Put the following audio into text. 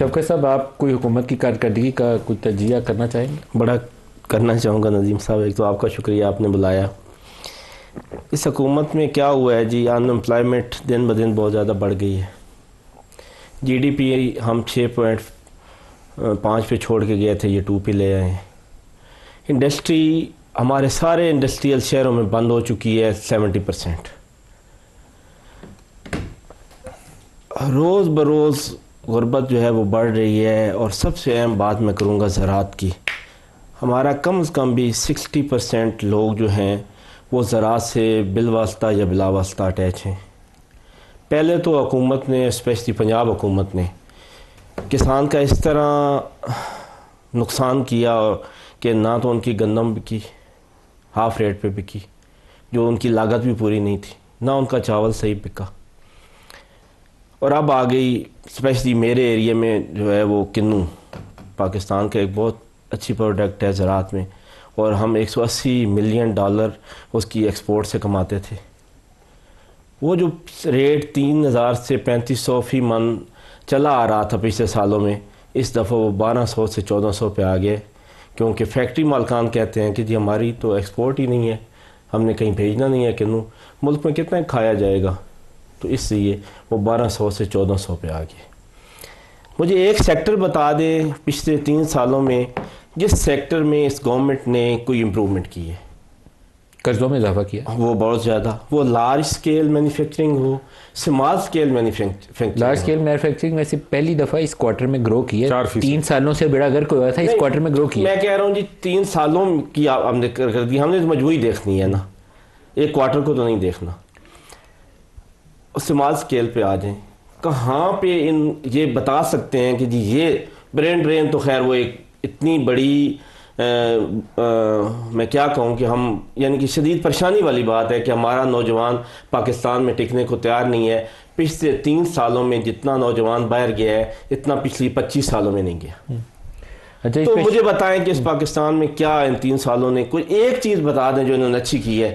शौकत साहब, आप कोई हुकूमत की कारकर्दगी का कुछ तजिया करना चाहेंगे? बड़ा करना चाहूँगा नदीम साहब। एक तो आपका शुक्रिया, आपने बुलाया। इस हुकूमत में क्या हुआ है जी, अनएम्प्लॉयमेंट दिन ब दिन बहुत ज़्यादा बढ़ गई है। जीडीपी हम 6.5 पे छोड़ के गए थे, ये 2 पे ले आए हैं। इंडस्ट्री हमारे सारे इंडस्ट्रियल शहरों में बंद हो चुकी है 70%। रोज़ बरोज़ गुर्बत जो है वो बढ़ रही है। और सबसे अहम बात मैं करूँगा ज़राअत की। हमारा कम से कम भी 60% लोग जो हैं वो ज़राअत से बिलवास्ता या बिलावास्ता अटैच हैं। पहले तो हुकूमत ने, स्पेशली पंजाब हुकूमत ने, किसान का इस तरह नुकसान किया कि ना तो उनकी गंदम बिकी, हाफ़ रेट पे बिकी, जो उनकी लागत भी पूरी नहीं थी, ना उनका चावल सही बिका। और अब आ गई, स्पेशली मेरे एरिया में जो है वो किन्नू, पाकिस्तान का एक बहुत अच्छी प्रोडक्ट है ज़राअत में, और हम 180 मिलियन डॉलर उसकी एक्सपोर्ट से कमाते थे। वो जो रेट 3000 से 3500 फ़ी मन चला आ रहा था पिछले सालों में, इस दफ़ा वो 1200 से 1400 पे आ गए। क्योंकि फैक्ट्री मालकान कहते हैं कि जी हमारी तो एक्सपोर्ट ही नहीं है, हमने कहीं भेजना नहीं है, किन्नू मुल्क में कितना खाया जाएगा, तो इसलिए वो 1200 से 1400 पे आ गए। मुझे एक सेक्टर बता दें पिछले 3 सालों में जिस सेक्टर में इस गवर्नमेंट ने कोई इम्प्रूवमेंट की है। कर्जों में इजाफा किया, वो बहुत ज़्यादा, वो लार्ज स्केल मैन्युफैक्चरिंग हो, small scale manufacturing. Large scale manufacturing में से पहली दफ़ा इस क्वार्टर में ग्रो किया। 3 सालों से बेड़ा गर्क हुआ था, इस क्वार्टर में ग्रो किया। मैं कह रहा हूँ जी 3 सालों की हमने कर दी। हमने तो मजबूरी देखनी है ना, एक क्वार्टर को तो नहीं देखना। स्मॉल स्केल पे आ जाएं, कहाँ पे ये बता सकते हैं कि जी ये ब्रेन ड्रेन, तो खैर वो एक इतनी बड़ी मैं क्या कहूँ कि हम, यानी कि शदीद परेशानी वाली बात है कि हमारा नौजवान पाकिस्तान में टिकने को तैयार नहीं है। पिछले 3 सालों में जितना नौजवान बाहर गया है, इतना पिछली 25 सालों में नहीं गया। अच्छा, तो मुझे बताएं कि इस पाकिस्तान में क्या इन 3 सालों ने कोई एक चीज़ बता दें जो इन्होंने अच्छी की है।